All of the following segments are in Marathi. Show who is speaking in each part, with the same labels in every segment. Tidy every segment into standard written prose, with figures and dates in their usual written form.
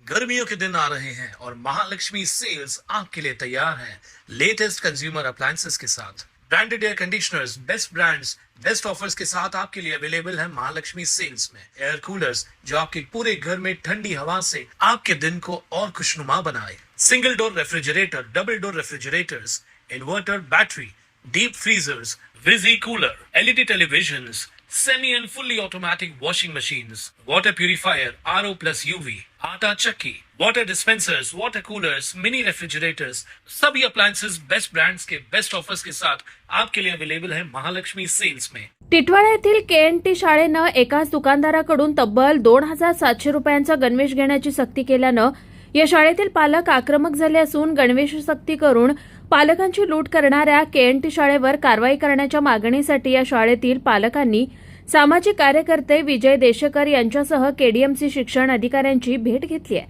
Speaker 1: गर्मियों के दिन आ रहे हैं और महालक्ष्मी सेल्स आपके लिए तैयार है लेटेस्ट कंज्यूमर अप्लायंसेस के साथ। Branded air conditioners, best brands, best offers के साथ आपके लिए अवेलेबल है महालक्ष्मी सेल्स में। एयर कूलर्स जो आपके पूरे घर में ठंडी हवा से आपके दिन को और खुशनुमा बनाए। Single door refrigerator, double door refrigerators, inverter battery, deep freezers, visi cooler, LED televisions, semi and fully automatic washing machines, water purifier, RO plus UV, आटा चक्की, water dispensers, water coolers, mini refrigerators, सभी appliances बेस्ट ब्रांड्स के बेस्ट ऑफर्स के साथ आपके लिए अवेलेबल है महालक्ष्मी सेल्स में।
Speaker 2: टिटवाळा येथील KNT शाळेनं एकाच दुकानदाराकडून तब्बल 2,700 रुपयांचा गणवेश घेण्याची सक्ती केल्यानं या शाळेतील पालक आक्रमक झाले असून गणवेश सक्ती करून पालकांची लूट करणाऱ्या KNT शाळेवर कारवाई करण्याच्या मागणीसाठी या शाळेतील पालकांनी सामाजिक कार्यकर्ते विजय देशकर यांच्यासह KDMC शिक्षण अधिकाऱ्यांची भेट घेतली आहे।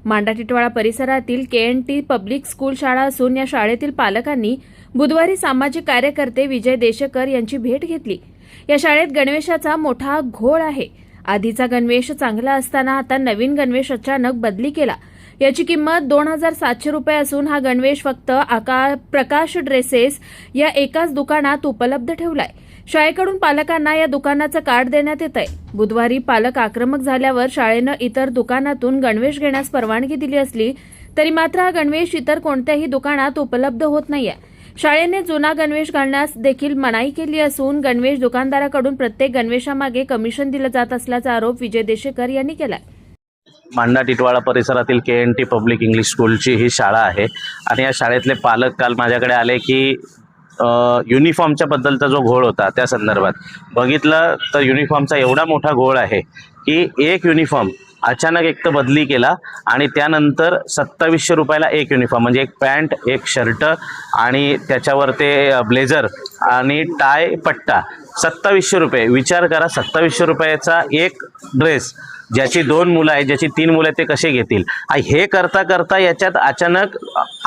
Speaker 2: मांडा टिटवाळा परिसरातील KNT पब्लिक स्कूल शाळा असून या शाळेतील पालकांनी बुधवारी सामाजिक कार्यकर्ते विजय देशकर यांची भेट घेतली। या शाळेत गणवेशाचा मोठा घोळ आहे। आधीचा गणवेश चांगला असताना आता नवीन गणवेश अचानक बदली केला। याची किंमत 2,700 रुपये असून हा गणवेश फक्त प्रकाश ड्रेसेस या एकाच दुकानात उपलब्ध ठेवलाय। शाळेकडून पालकांना या दुकानाचं कार्ड देण्यात येत आहे। बुधवारी पालक आक्रमक झाल्यावर शाळेनं इतर दुकानातून गणवेश घेण्यास परवानगी दिली असली तरी मात्र हा गणवेश इतर कोणत्याही दुकानात उपलब्ध होत नाहीये। शाळेने जुना गणवेश घालण्यास देखील मनाई केली असून गणवेश दुकानदाराकडून प्रत्येक गणवेशामागे कमिशन दिलं जात असल्याचा आरोप विजय देशकर यांनी केलाय।
Speaker 3: मांडा टिटवाळा परिसरातील KNT पब्लिक इंग्लिश स्कूलची ही शाळा आहे आणि या शाळेतले पालक काल माझ्याकडे आले की युनिफॉर्मच्या बद्दलचा जो घोळ होता त्या संदर्भात बघितलं तर युनिफॉर्मचा एवढा मोठा घोळ आहे की एक युनिफॉर्म अचानक एक तर बदली केला आणि त्यानंतर 2700 रुपयाला एक युनिफॉर्म म्हणजे एक पॅन्ट, एक शर्ट आणि त्याच्यावर ते ब्लेझर आणि टाय पट्टा 2700 रुपये। विचार करा, 2700 रुपयाचा एक ड्रेस, ज्याची 2 मुलं आहेत, ज्याची 3 मुलं आहेत, ते कसे घेतील? हे करता करता याच्यात अचानक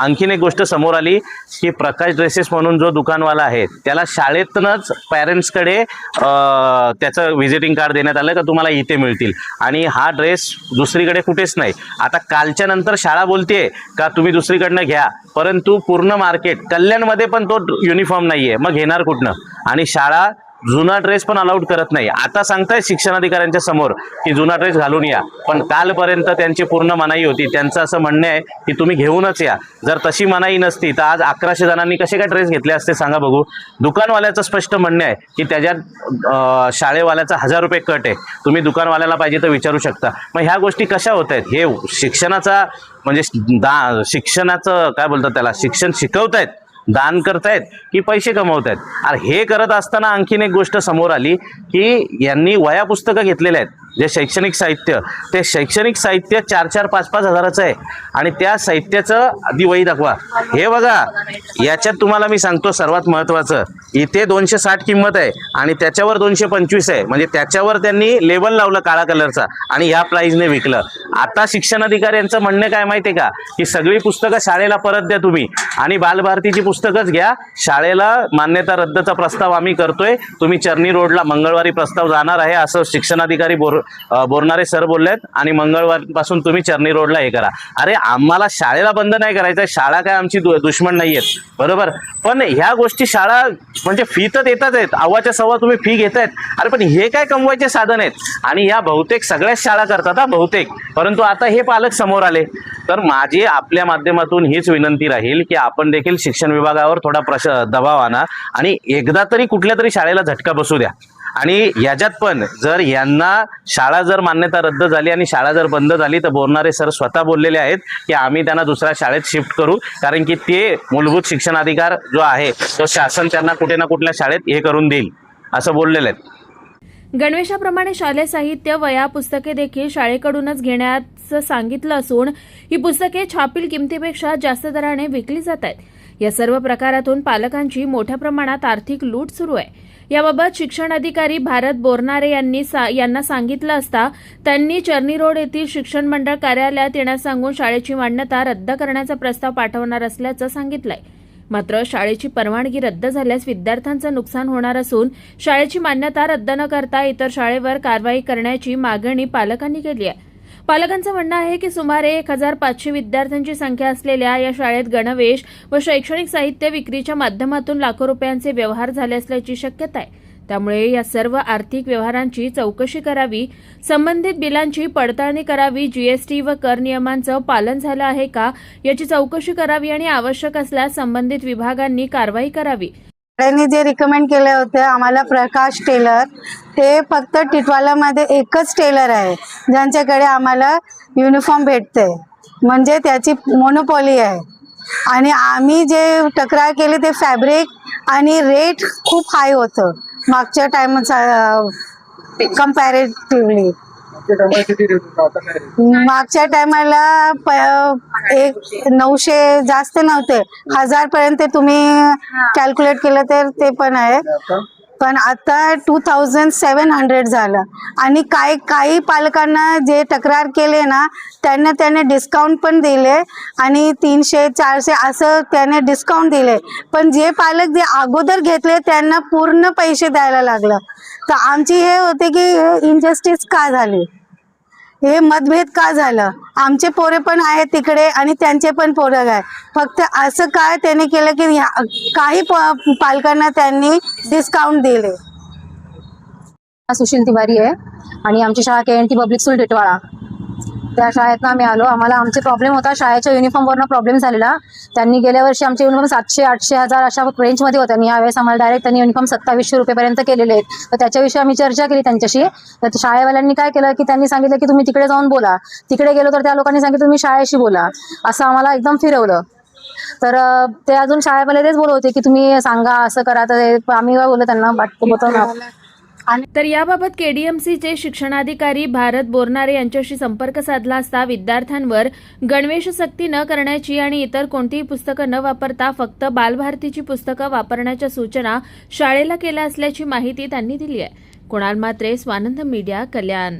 Speaker 3: आणखीन एक गोष्ट समोर आली की प्रकाश ड्रेसेस म्हणून जो दुकानवाला आहे त्याला शाळेतनंच पॅरेंट्सकडे त्याचं व्हिजिटिंग कार्ड देण्यात आलं का तुम्हाला इथे मिळतील आणि हा ड्रेस दुसरीकडे कुठेच नाही। आता कालच्या नंतर शाळा बोलतेय का तुम्ही दुसरीकडनं घ्या, परंतु पूर्ण मार्केट कल्याणमध्ये पण तो युनिफॉर्म नाहीये, मग घेणार कुठनं? आणि शाळा जुना ड्रेस पण अलाउड करत नाही। आता सांगताय शिक्षणाधिकाऱ्यांच्या समोर की जुना ड्रेस घालून या, पण कालपर्यंत त्यांची पूर्ण मनाई होती। त्यांचं असं म्हणणं आहे की तुम्ही घेऊनच या। जर तशी मनाई नसती तर आज 1100 जणांनी कसे काय ड्रेस घेतले असते सांगा बघू। दुकानवाल्याचं स्पष्ट म्हणणं आहे की त्याच्यात शाळेवाल्याचा 1000 रुपये कट आहे, तुम्ही दुकानवाल्याला पाहिजे तर विचारू शकता। मग ह्या गोष्टी कशा होत आहेत? हे शिक्षणाचा म्हणजे शिक्षणाचं काय बोलतात त्याला, शिक्षण शिकवतायत, दान करतायत की पैसे कमवतायत? अरे हे करत असताना आणखीन एक गोष्ट समोर आली की यांनी वह्या पुस्तकं घेतलेले आहेत, जे शैक्षणिक साहित्य, ते शैक्षणिक साहित्य 4-4, 5-5 हजाराचं आहे आणि त्या साहित्याचं आधी वही दाखवा। हे बघा, याच्यात तुम्हाला मी सांगतो सर्वात महत्त्वाचं, इथे 260 किंमत आहे आणि त्याच्यावर 225 आहे, म्हणजे त्याच्यावर त्यांनी लेबल लावलं काळा कलरचा आणि ह्या प्राइसने विकलं। आता शिक्षणाधिकाऱ्यांचं म्हणणं काय माहिती आहे का की सगळी पुस्तकं शाळेला परत द्या तुम्ही आणि बालभारतीची पुस्तकच घ्या, शाळेला मान्यता रद्दचा प्रस्ताव आम्ही करतोय, तुम्ही चर्नी रोडला मंगळवारी प्रस्ताव जाणार आहे असं शिक्षणाधिकारी बोरणारे सर बोललेत आणि मंगळवारपासून तुम्ही चर्नी रोडला हे करा। अरे आम्हाला शाळेला बंद नाही करायचं, शाळा काय आमची दुश्मन नाहीयेत, बरोबर? पण ह्या गोष्टी शाळा म्हणजे फी तर देतात आहेत, अव्वाच्या सव्वा तुम्ही फी घेतायत, अरे पण हे काय कमवायचे साधन आहेत? आणि या बहुतेक सगळ्याच शाळा करतात बहुतेक, परंतु आता हे पालक समोर आले। तर माझी आपल्या माध्यमातून हीच विनंती राहील की आपण देखील शिक्षण विभागावर थोडा दबाव आणा आणि एकदा तरी कुठल्या तरी शाळेला झटका बसू द्या। आणि याच्यात पण जर यांना शाळा जर मान्यता रद्द झाली आणि शाळा जर बंद झाली तर बोरणारे सर स्वतः बोललेले आहेत की आम्ही त्यांना दुसऱ्या शाळेत शिफ्ट करू, कारण की ते मूलभूत शिक्षण अधिकार जो आहे तो शासन त्यांना कुठे ना कुठल्या शाळेत हे करून देईल असं बोललेले आहेत।
Speaker 2: गणवेशाप्रमाणे शालेय साहित्य, वह्या, पुस्तके देखील शाळेकडूनच घेण्याचं सांगितलं असून ही पुस्तके छापील किमतीपेक्षा जास्त दराने विकली जात आहेत। या सर्व प्रकारातून पालकांची मोठ्या प्रमाणात आर्थिक लूट सुरू आहे। याबाबत शिक्षण अधिकारी भारत बोरनारे यांना सांगितलं असता त्यांनी चर्नी रोड येथील शिक्षण मंडळ कार्यालयात येण्यास सांगून शाळेची मान्यता रद्द करण्याचा प्रस्ताव पाठवणार असल्याचं सांगितलंय। मात्र शाळेची परवानगी रद्द झाल्यास विद्यार्थ्यांचं नुकसान होणार असून शाळेची मान्यता रद्द न करता इतर शाळेवर कारवाई करण्याची मागणी पालकांनी केली आहे। पालकांचं म्हणणं आहे की सुमारे 1500 विद्यार्थ्यांची संख्या असलेल्या या शाळेत गणवेश व शैक्षणिक साहित्य विक्रीच्या माध्यमातून लाखो रुपयांचे व्यवहार झाले असल्याची शक्यता आहे. त्यामुळे या सर्व आर्थिक व्यवहारांची चौकशी करावी, संबंधित बिलांची पडताळणी करावी, जीएसटी व कर नियमांचं पालन झालं आहे का याची चौकशी करावी आणि आवश्यक असल्यास संबंधित विभागांनी कारवाई करावी.
Speaker 4: त्यांनी जे रिकमेंड केले होते आम्हाला प्रकाश टेलर, ते फक्त टिटवालामध्ये एकच टेलर आहे ज्यांच्याकडे आम्हाला युनिफॉर्म भेटते, म्हणजे त्याची मोनोपॉली आहे. आणि आम्ही जे तक्रार केली ते फॅब्रिक आणि रेट खूप हाय होतं मागच्या कम्पॅरेटिव्हली. मागच्या टायमाला 900 जास्त नव्हते, 1000 पर्यंत तुम्ही कॅल्क्युलेट केलं तर ते पण आहे, पण आता 2700 झालं. आणि काही पालकांना जे तक्रार केले ना त्यांना डिस्काउंट पण दिले आणि 300-400 असं त्याने डिस्काउंट दिले, पण जे पालक जे अगोदर घेतले त्यांना पूर्ण पैसे द्यायला लागलं. तर आमची हे होते की हे इनजस्टिस का झाली, हे मतभेद का झालं. आमचे पोरे पण आहेत तिकडे आणि त्यांचे पण पोरं आहे, फक्त असं काय त्यांनी केलं की काही पालकांना त्यांनी डिस्काउंट दिले.
Speaker 5: सुशील तिवारी आहे आणि आमची शाळा KNT पब्लिक स्कूल टिटवाळा. त्या शाळेतनं आम्ही आलो. आम्हाला आमचे प्रॉब्लेम होता, शाळेच्या युनिफॉर्मवरनं प्रॉब्लेम झालेला. त्यांनी गेल्या वर्षी आमचे युनिफॉर्म 700, 800, 1000 अशा रेंजमध्ये होते आणि यावेळेस आम्हाला डायरेक्ट त्यांनी युनिफॉर्म 2700 रुपयेपर्यंत केलेले आहेत. तर त्याच्याविषयी आम्ही चर्चा केली त्यांच्याशी. तर शाळेवाल्यांनी काय केलं की त्यांनी सांगितलं की तुम्ही तिकडे जाऊन बोला. तिकडे गेलो तर त्या लोकांनी सांगितलं तुम्ही शाळेशी बोला, असं आम्हाला एकदम फिरवलं. तर ते अजून शाळेवाले तेच बोलत होते की तुम्ही सांगा, असं करा. तर आम्ही काय बोललो त्यांना वाटतं.
Speaker 2: तर याबाबत केडीएमसीचे शिक्षणाधिकारी भारत बोरनारे यांच्याशी संपर्क साधला असता विद्यार्थ्यांवर गणवेश सक्ती न करण्याची आणि इतर कोणतीही पुस्तकं न वापरता फक्त बालभारतीची पुस्तकं वापरण्याच्या सूचना शाळेला केल्या असल्याची माहिती त्यांनी दिली आहे. कुणाल म्हात्रे, स्वानंद मीडिया, कल्याण.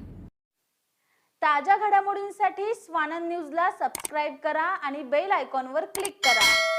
Speaker 6: ताज्या घडामोडींसाठी स्वानंद न्यूजला सबस्क्राईब करा आणि बेल आयकॉनवर क्लिक करा.